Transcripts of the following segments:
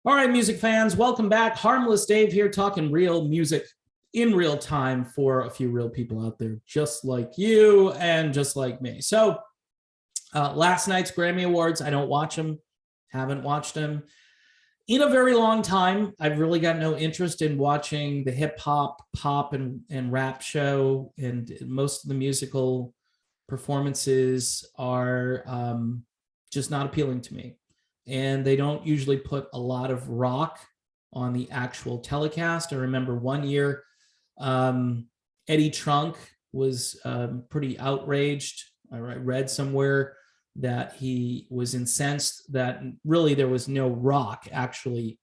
All right, music fans, welcome back. Harmless Dave here, talking real music in real time for a few real people out there, just like you and just like me. So, last night's Grammy Awards, I don't watch them, haven't watched them in a very long time. I've really got no interest in watching the hip hop, pop, and rap show, and most of the musical performances are just not appealing to me. And they don't usually put a lot of rock on the actual telecast. I remember one year, Eddie Trunk was pretty outraged. I read somewhere that he was incensed that really there was no rock actually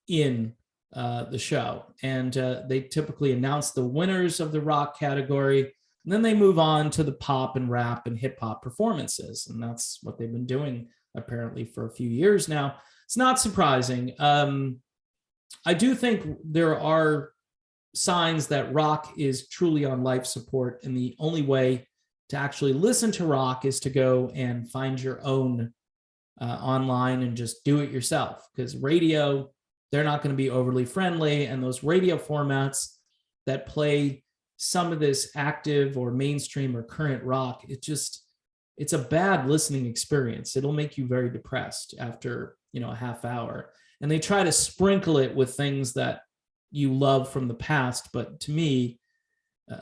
in the show. And they typically announce the winners of the rock category, and then they move on to the pop and rap and hip hop performances. And that's what they've been doing apparently for a few years now. It's not surprising. I do think there are signs that rock is truly on life support, and the only way to actually listen to rock is to go and find your own online and just do it yourself, because radio, they're not going to be overly friendly, and those radio formats that play some of this active or mainstream or current rock, it's a bad listening experience. It'll make you very depressed after, a half hour. And they try to sprinkle it with things that you love from the past. But to me,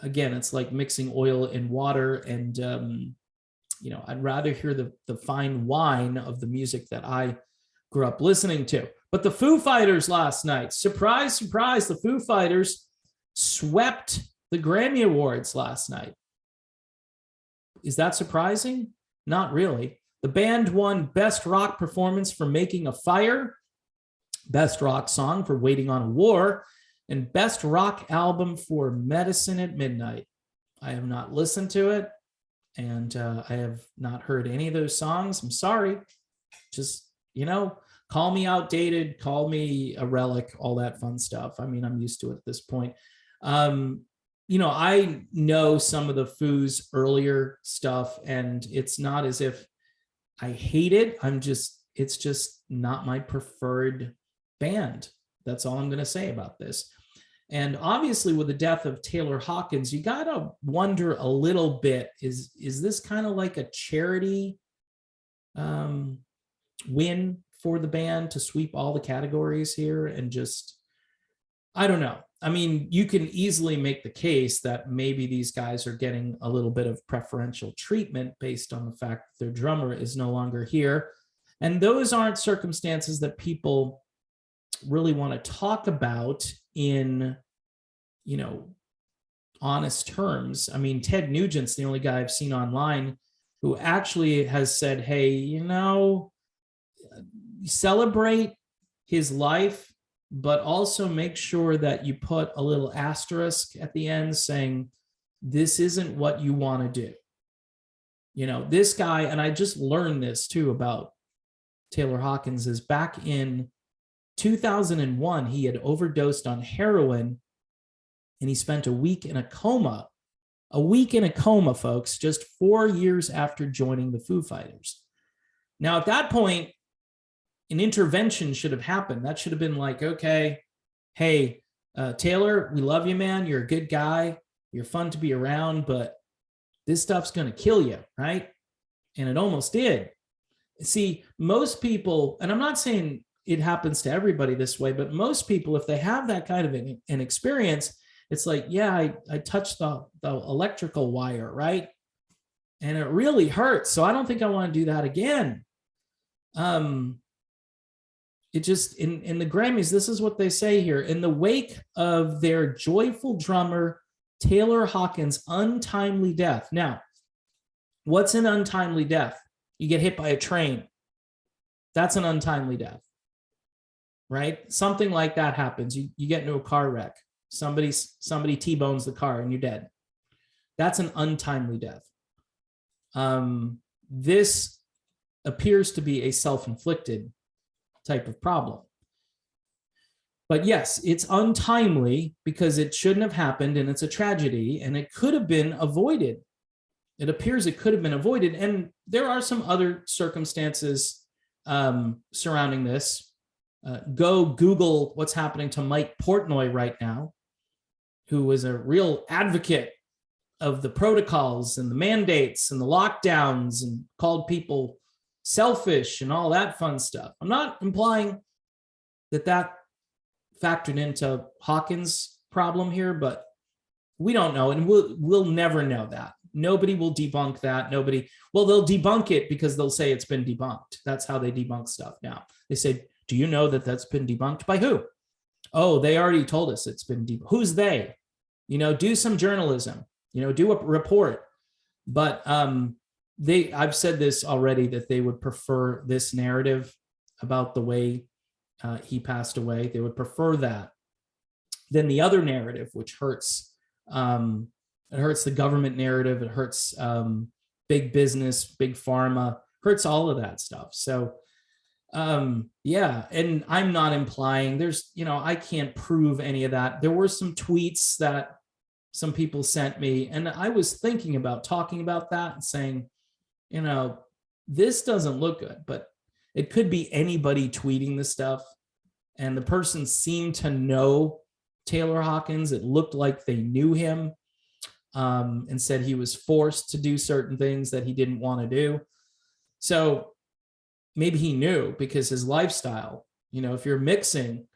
again, it's like mixing oil and water. And, I'd rather hear the fine wine of the music that I grew up listening to. But the Foo Fighters last night, surprise, surprise, the Foo Fighters swept the Grammy Awards last night. Is that surprising? Not really. The band won Best Rock Performance for Making a Fire, Best Rock Song for Waiting on a War, and Best Rock Album for Medicine at Midnight. I have not listened to it, and I have not heard any of those songs. I'm sorry. Just, call me outdated, call me a relic, all that fun stuff. I mean, I'm used to it at this point. I know some of the Foos earlier stuff, and it's not as if I hate it. It's just not my preferred band. That's all I'm going to say about this. And obviously with the death of Taylor Hawkins, you got to wonder a little bit, is this kind of like a charity win for the band to sweep all the categories here? And just, I don't know. I mean, you can easily make the case that maybe these guys are getting a little bit of preferential treatment based on the fact that their drummer is no longer here. And those aren't circumstances that people really want to talk about in, honest terms. I mean, Ted Nugent's the only guy I've seen online who actually has said, hey, celebrate his life, but also make sure that you put a little asterisk at the end saying, this isn't what you want to do. This guy, and I just learned this too about Taylor Hawkins, is back in 2001, he had overdosed on heroin and he spent a week in a coma. A week in a coma, folks, just 4 years after joining the Foo Fighters. Now, at that point, an intervention should have happened. That should have been like, okay, hey, Taylor, we love you, man. You're a good guy. You're fun to be around, but this stuff's going to kill you, right? And it almost did. See, most people, and I'm not saying it happens to everybody this way, but most people, if they have that kind of an experience, it's like, yeah, I touched the electrical wire, right? And it really hurts. So I don't think I want to do that again. It just, in the Grammys, this is what they say here. In the wake of their joyful drummer, Taylor Hawkins' untimely death. Now, what's an untimely death? You get hit by a train. That's an untimely death, right? Something like that happens. You get into a car wreck. Somebody T-bones the car and you're dead. That's an untimely death. This appears to be a self-inflicted type of problem. But yes, it's untimely because it shouldn't have happened, and it's a tragedy, and it could have been avoided. It appears it could have been avoided, and there are some other circumstances surrounding this. Go Google what's happening to Mike Portnoy right now, who is a real advocate of the protocols and the mandates and the lockdowns and called people selfish and all that fun stuff. I'm not implying that factored into Hawkins' problem here, but we don't know, and we'll never know that. Nobody will debunk that. Well, they'll debunk it because they'll say it's been debunked. That's how they debunk stuff now. They say, do you know that that's been debunked? By who? Oh, they already told us it's been debunked. Who's they? Do some journalism, do a report. But I've said this already, that they would prefer this narrative about the way he passed away. They would prefer that than the other narrative, which hurts. It hurts the government narrative. It hurts big business, big pharma, hurts all of that stuff. So yeah, and I'm not implying I can't prove any of that. There were some tweets that some people sent me, and I was thinking about talking about that and saying, this doesn't look good, but it could be anybody tweeting this stuff. And the person seemed to know Taylor Hawkins. It looked like they knew him, and said he was forced to do certain things that he didn't want to do. So maybe he knew, because his lifestyle, if you're mixing,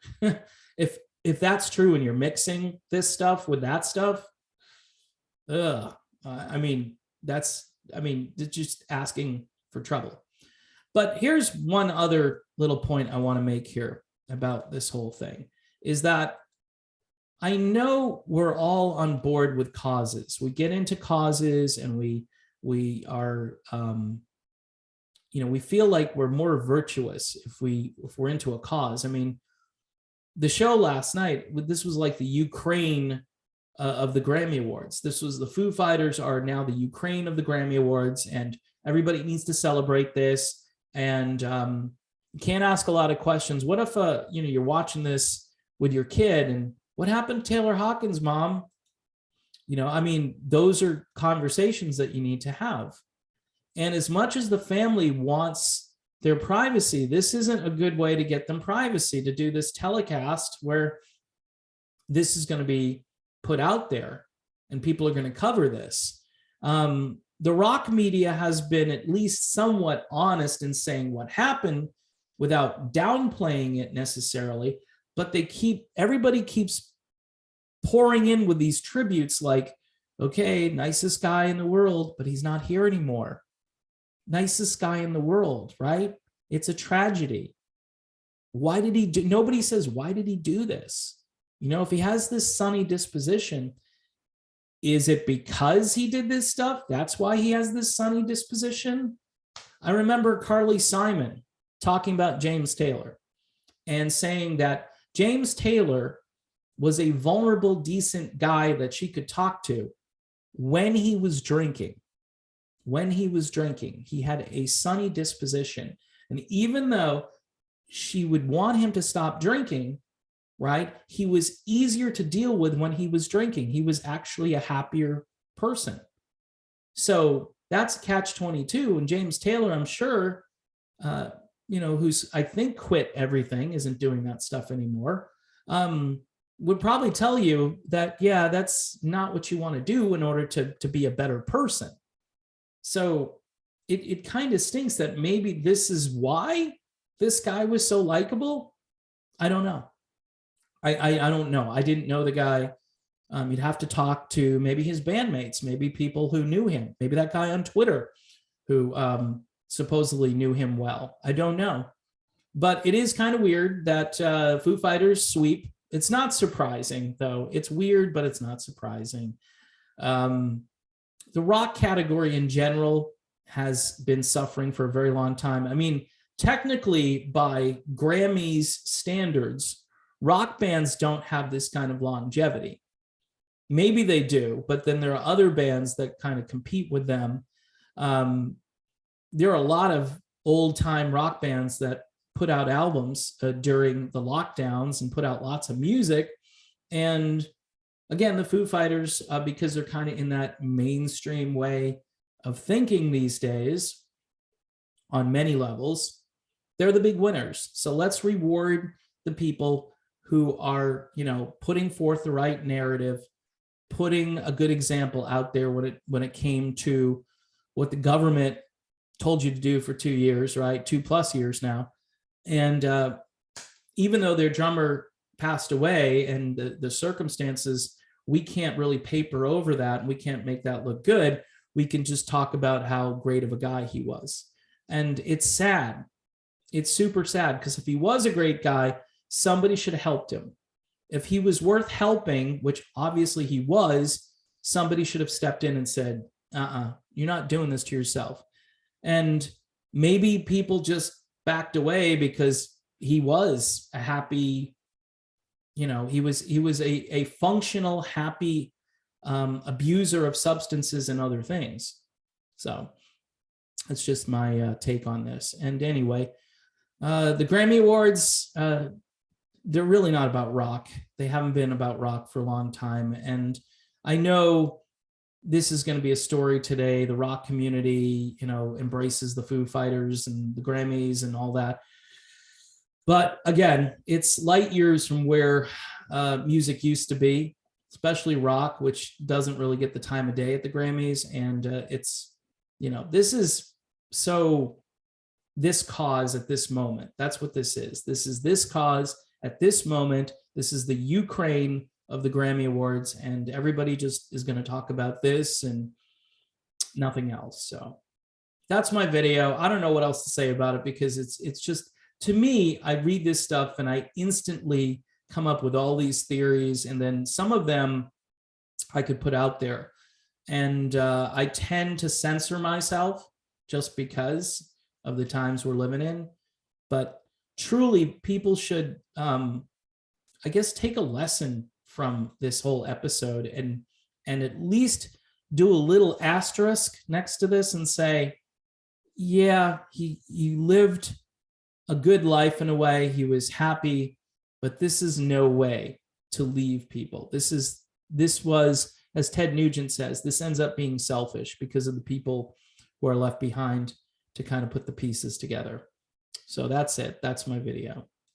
if that's true and you're mixing this stuff with that stuff, it's just asking for trouble. But here's one other little point I want to make here about this whole thing, is that I know we're all on board with causes. We get into causes, and we are, we feel like we're more virtuous if we're into a cause. I mean, the show last night, this was like the Ukraine of the Grammy Awards. This was the Foo Fighters are now the Ukraine of the Grammy Awards, and everybody needs to celebrate this. And you can't ask a lot of questions. What if you're watching this with your kid, and what happened to Taylor Hawkins, Mom? Those are conversations that you need to have. And as much as the family wants their privacy, this isn't a good way to get them privacy, to do this telecast where this is going to be put out there and people are going to cover this. The rock media has been at least somewhat honest in saying what happened without downplaying it necessarily, but everybody keeps pouring in with these tributes like, okay, nicest guy in the world, but he's not here anymore. Nicest guy in the world, right? It's a tragedy. Why did he do? Nobody says, why did he do this? If he has this sunny disposition, is it because he did this stuff? That's why he has this sunny disposition. I remember Carly Simon talking about James Taylor and saying that James Taylor was a vulnerable, decent guy that she could talk to when he was drinking. When he was drinking, he had a sunny disposition. And even though she would want him to stop drinking, right, he was easier to deal with when he was drinking. He was actually a happier person. So that's catch-22. And James Taylor, I'm sure, who's, I think, quit everything, isn't doing that stuff anymore, would probably tell you that, yeah, that's not what you want to do in order to be a better person. So it kind of stinks that maybe this is why this guy was so likable. I don't know. I don't know. I didn't know the guy. You'd have to talk to maybe his bandmates, maybe people who knew him, maybe that guy on Twitter who supposedly knew him well. I don't know. But it is kind of weird that Foo Fighters sweep. It's not surprising, though. It's weird, but it's not surprising. The rock category in general has been suffering for a very long time. I mean, technically, by Grammys standards, rock bands don't have this kind of longevity. Maybe they do, but then there are other bands that kind of compete with them. There are a lot of old-time rock bands that put out albums during the lockdowns and put out lots of music. And again, the Foo Fighters, because they're kind of in that mainstream way of thinking these days on many levels, they're the big winners. So let's reward the people who are, you know, putting forth the right narrative, putting a good example out there when it came to what the government told you to do for 2 years, right? 2+ years now. And even though their drummer passed away and the circumstances, we can't really paper over that, and we can't make that look good. We can just talk about how great of a guy he was. And it's sad. It's super sad, because if he was a great guy, somebody should have helped him. If he was worth helping, which obviously he was, somebody should have stepped in and said, you're not doing this to yourself. And maybe people just backed away because he was a happy, you know, he was a functional, happy abuser of substances and other things. So that's just my take on this. And anyway, the Grammy Awards, they're really not about rock. They haven't been about rock for a long time. And I know this is going to be a story today. The rock community, you know, embraces the Foo Fighters and the Grammys and all that. But again, it's light years from where music used to be, especially rock, which doesn't really get the time of day at the Grammys. And it's, you know, this is so this cause at this moment. That's what this is. This is this cause at this moment. This is the Ukraine of the Grammy Awards, and everybody just is going to talk about this and nothing else. So that's my video. I don't know what else to say about it, because it's just, to me, I read this stuff and I instantly come up with all these theories, and then some of them I could put out there. And I tend to censor myself just because of the times we're living in. But truly, people should, I guess, take a lesson from this whole episode and at least do a little asterisk next to this and say, yeah, he lived a good life in a way. He was happy, but this is no way to leave people. This was, as Ted Nugent says, this ends up being selfish because of the people who are left behind to kind of put the pieces together. So that's it. That's my video.